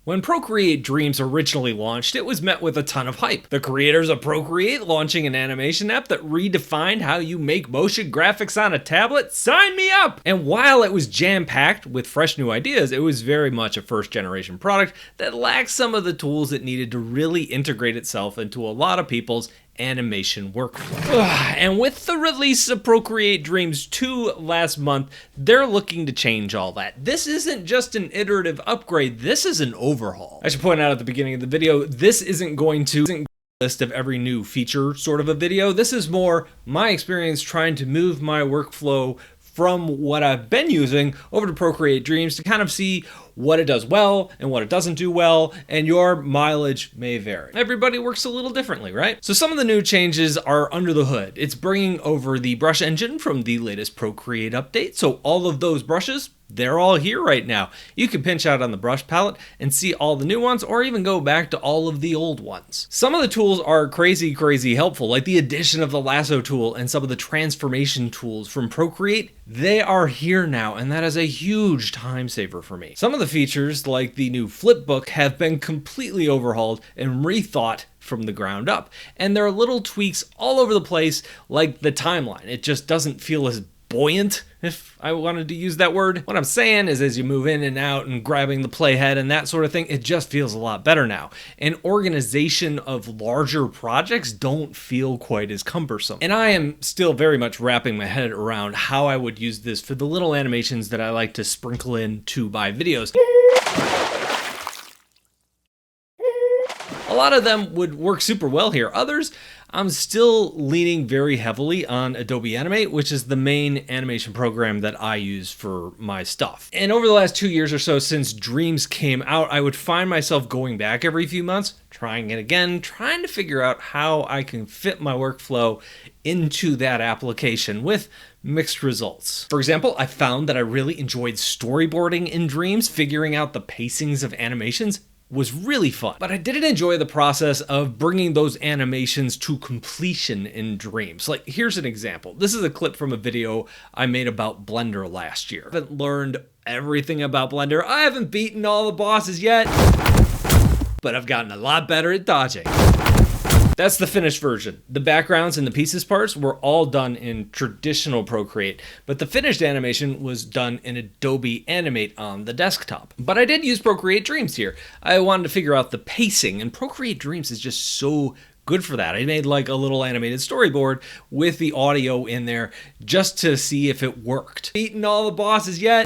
When Procreate Dreams originally launched, it was met with a ton of hype. The creators of Procreate launching an animation app that redefined how you make motion graphics on a tablet? Sign me up! And while it was jam-packed with fresh new ideas, it was very much a first-generation product that lacked some of the tools it needed to really integrate itself into a lot of people's animation workflow. And with the release of Procreate Dreams 2 last month, they're looking to change all that. This isn't just an iterative upgrade, this is an overhaul. I should point out at the beginning of the video, this isn't going to list of every new feature sort of a video. This is more my experience trying to move my workflow from what I've been using over to Procreate Dreams to kind of see what it does well and what it doesn't do well, and your mileage may vary. Everybody works a little differently, right? So some of the new changes are under the hood. It's bringing over the brush engine from the latest Procreate update, so all of those brushes, they're all here right now. You can pinch out on the brush palette and see all the new ones, or even go back to all of the old ones. Some of the tools are crazy helpful, like the addition of the lasso tool and some of the transformation tools from Procreate. They are here now, and that is a huge time saver for me. Some of the features, like the new flipbook, have been completely overhauled and rethought from the ground up. And there are little tweaks all over the place, like the timeline. It just doesn't feel as buoyant, if I wanted to use that word. What I'm saying is, as you move in and out and grabbing the playhead and that sort of thing, it just feels a lot better now. And organization of larger projects don't feel quite as cumbersome. And I am still very much wrapping my head around how I would use this for the little animations that I like to sprinkle into my videos. A lot of them would work super well here. Others, I'm still leaning very heavily on Adobe Animate, which is the main animation program that I use for my stuff. And over the last 2 years or so since Dreams came out, I would find myself going back every few months, trying it again, trying to figure out how I can fit my workflow into that application with mixed results. For example, I found that I really enjoyed storyboarding in Dreams. Figuring out the pacings of animations was really fun, but I didn't enjoy the process of bringing those animations to completion in Dreams. Like, here's an example. This is a clip from a video I made about Blender last year. I haven't learned everything about Blender. I haven't beaten all the bosses yet, but I've gotten a lot better at dodging. That's the finished version. The backgrounds and the pieces parts were all done in traditional Procreate, but the finished animation was done in Adobe Animate on the desktop. But I did use Procreate Dreams here. I wanted to figure out the pacing, and Procreate Dreams is just so good for that. I made like a little animated storyboard with the audio in there just to see if it worked. Beaten all the bosses yet,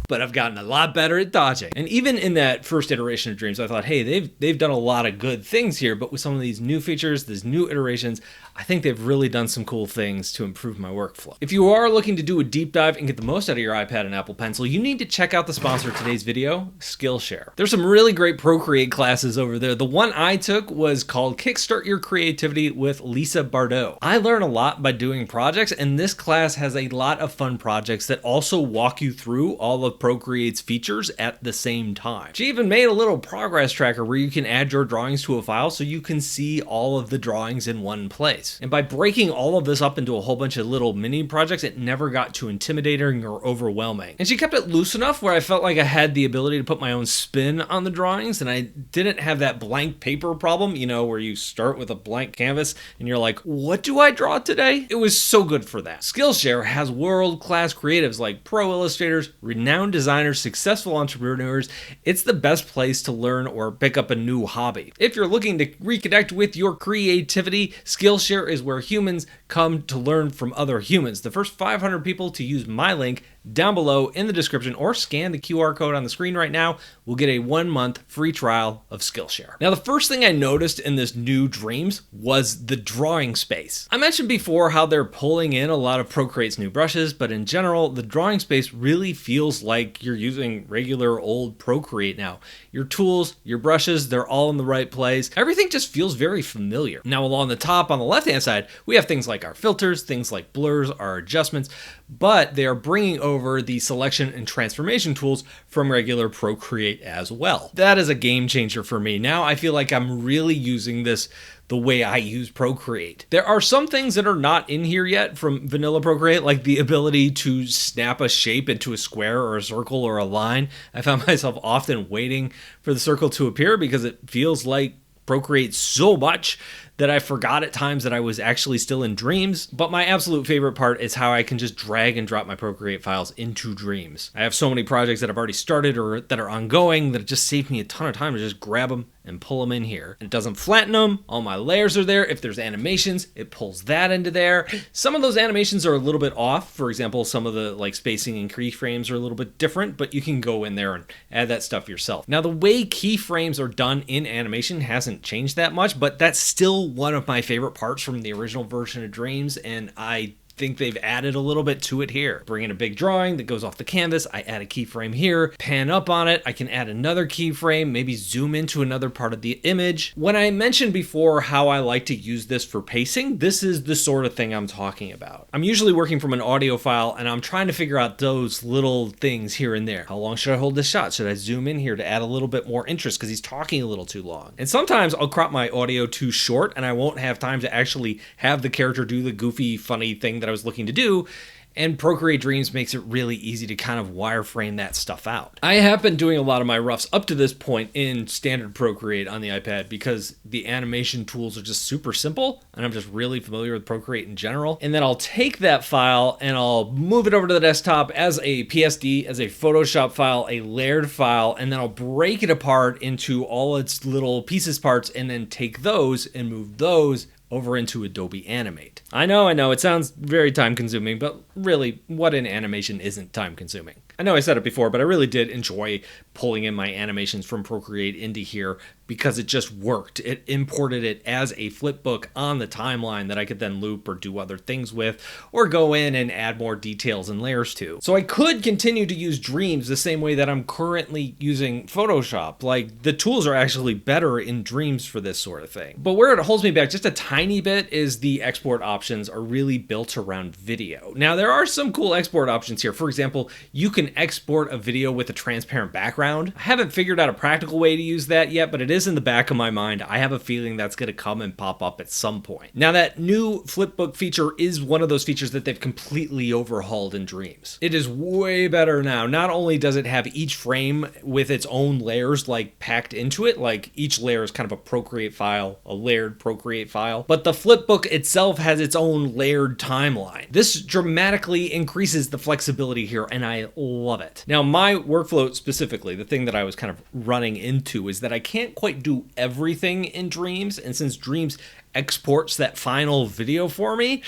but I've gotten a lot better at dodging. And even in that first iteration of Dreams, I thought, hey, they've done a lot of good things here, but with some of these new features, these new iterations, I think they've really done some cool things to improve my workflow. If you are looking to do a deep dive and get the most out of your iPad and Apple Pencil, you need to check out the sponsor of today's video, Skillshare. There's some really great Procreate classes over there. The one I took was called Kickstart Your Creativity with Lisa Bardot. I learn a lot by doing projects, and this class has a lot of fun projects that also walk you through all of Procreate's features at the same time. She even made a little progress tracker where you can add your drawings to a file so you can see all of the drawings in one place. And by breaking all of this up into a whole bunch of little mini projects, it never got too intimidating or overwhelming. And she kept it loose enough where I felt like I had the ability to put my own spin on the drawings, and I didn't have that blank paper problem, you know, where you start with a blank canvas and you're like, what do I draw today? It was so good for that. Skillshare has world-class creatives like pro illustrators, renowned designers, successful entrepreneurs. It's the best place to learn or pick up a new hobby. If you're looking to reconnect with your creativity, Skillshare is where humans come to learn from other humans. The first 500 people to use my link down below in the description or scan the QR code on the screen right now will get a 1-month free trial of Skillshare. Now, the first thing I noticed in this new Dreams was the drawing space. I mentioned before how they're pulling in a lot of Procreate's new brushes, but in general, the drawing space really feels like you're using regular old Procreate now. Your tools, your brushes, they're all in the right place. Everything just feels very familiar. Now, along the top on the left-hand side, we have things like our filters, things like blurs, our adjustments, but they are bringing over the selection and transformation tools from regular Procreate as well. That is a game changer for me. Now I feel like I'm really using this the way I use Procreate. There are some things that are not in here yet from vanilla Procreate, like the ability to snap a shape into a square or a circle or a line. I found myself often waiting for the circle to appear because it feels like Procreate so much that I forgot at times that I was actually still in Dreams. But my absolute favorite part is how I can just drag and drop my Procreate files into Dreams. I have so many projects that I've already started or that are ongoing that it just saved me a ton of time to just grab them and pull them in here. It doesn't flatten them. All my layers are there. If there's animations, it pulls that into there. Some of those animations are a little bit off. For example, some of the like spacing and keyframes are a little bit different, but you can go in there and add that stuff yourself. Now, the way keyframes are done in animation hasn't changed that much, but that's still one of my favorite parts from the original version of Dreams, and I think they've added a little bit to it here. Bring in a big drawing that goes off the canvas, I add a keyframe here, pan up on it, I can add another keyframe, maybe zoom into another part of the image. When I mentioned before how I like to use this for pacing, this is the sort of thing I'm talking about. I'm usually working from an audio file and I'm trying to figure out those little things here and there. How long should I hold this shot? Should I zoom in here to add a little bit more interest because he's talking a little too long? And sometimes I'll crop my audio too short and I won't have time to actually have the character do the goofy, funny thing that I was looking to do, and Procreate Dreams makes it really easy to kind of wireframe that stuff out. I have been doing a lot of my roughs up to this point in standard Procreate on the iPad because the animation tools are just super simple and I'm just really familiar with Procreate in general. And then I'll take that file and I'll move it over to the desktop as a PSD, as a Photoshop file, a layered file, and then I'll break it apart into all its little pieces parts and then take those and move those over into Adobe Animate. I know, it sounds very time consuming, but really, what in animation isn't time consuming? I know I said it before, but I really did enjoy pulling in my animations from Procreate into here because it just worked. It imported it as a flipbook on the timeline that I could then loop or do other things with, or go in and add more details and layers to. So I could continue to use Dreams the same way that I'm currently using Photoshop. Like, the tools are actually better in Dreams for this sort of thing. But where it holds me back just a tiny bit is the export options are really built around video. Now, there are some cool export options here. For example, you can export a video with a transparent background. I haven't figured out a practical way to use that yet, but it is in the back of my mind. I have a feeling that's going to come and pop up at some point. Now, that new flipbook feature is one of those features that they've completely overhauled in Dreams. It is way better now. Not only does it have each frame with its own layers like packed into it, like each layer is kind of a Procreate file, a layered Procreate file, but the flipbook itself has its own layered timeline. This dramatically increases the flexibility here, and I love it. Now, my workflow specifically, the thing that I was kind of running into is that I can't quite do everything in Dreams, and since Dreams exports that final video for me,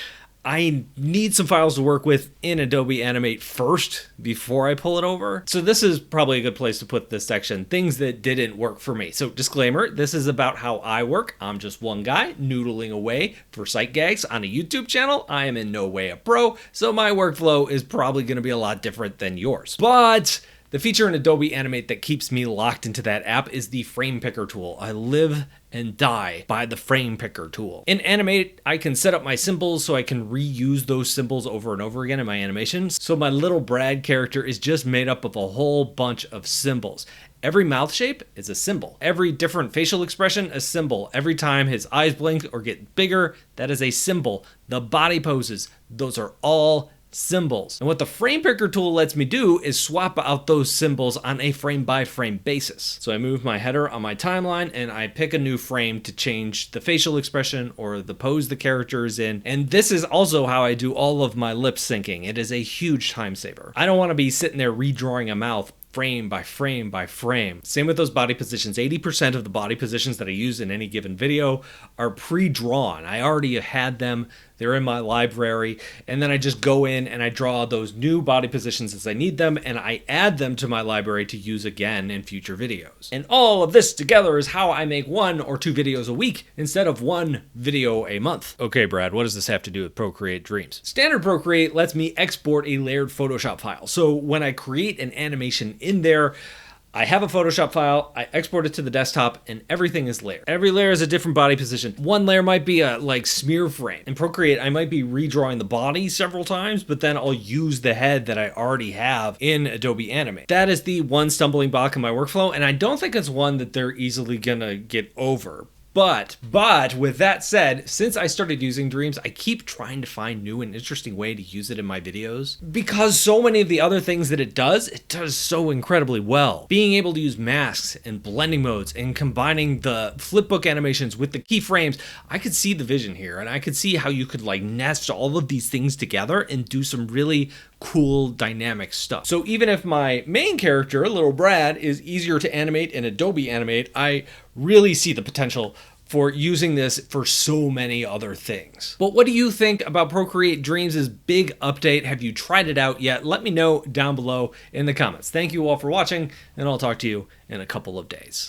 I need some files to work with in Adobe Animate first before I pull it over. So this is probably a good place to put this section, things that didn't work for me. So disclaimer, this is about how I work. I'm just one guy noodling away for sight gags on a YouTube channel. I am in no way a pro, so my workflow is probably going to be a lot different than yours. But the feature in Adobe Animate that keeps me locked into that app is the frame picker tool. I live and die by the frame picker tool. In Animate, I can set up my symbols so I can reuse those symbols over and over again in my animations. So my little Brad character is just made up of a whole bunch of symbols. Every mouth shape is a symbol. Every different facial expression, a symbol. Every time his eyes blink or get bigger, that is a symbol. The body poses, those are all symbols. And what the frame picker tool lets me do is swap out those symbols on a frame by frame basis. So I move my header on my timeline and I pick a new frame to change the facial expression or the pose the character is in. And this is also how I do all of my lip syncing. It is a huge time saver. I don't want to be sitting there redrawing a mouth frame by frame by frame. Same with those body positions. 80% of the body positions that I use in any given video are pre-drawn. I already had them. They're in my library. And then I just go in and I draw those new body positions as I need them, and I add them to my library to use again in future videos. And all of this together is how I make 1 or 2 videos a week instead of 1 video a month. Okay, Brad, what does this have to do with Procreate Dreams? Standard Procreate lets me export a layered Photoshop file. So when I create an animation in there, I have a Photoshop file, I export it to the desktop, and everything is layered. Every layer is a different body position. One layer might be a smear frame. In Procreate, I might be redrawing the body several times, but then I'll use the head that I already have in Adobe Animate. That is the one stumbling block in my workflow, and I don't think it's one that they're easily gonna get over. But with that said, since I started using Dreams, I keep trying to find new and interesting way to use it in my videos. Because so many of the other things that it does so incredibly well. Being able to use masks and blending modes and combining the flipbook animations with the keyframes, I could see the vision here, and I could see how you could like nest all of these things together and do some really cool dynamic stuff. So even if my main character, little Brad, is easier to animate in Adobe Animate, I really see the potential for using this for so many other things. But what do you think about Procreate Dreams' big update? Have you tried it out yet? Let me know down below in the comments. Thank you all for watching, and I'll talk to you in a couple of days.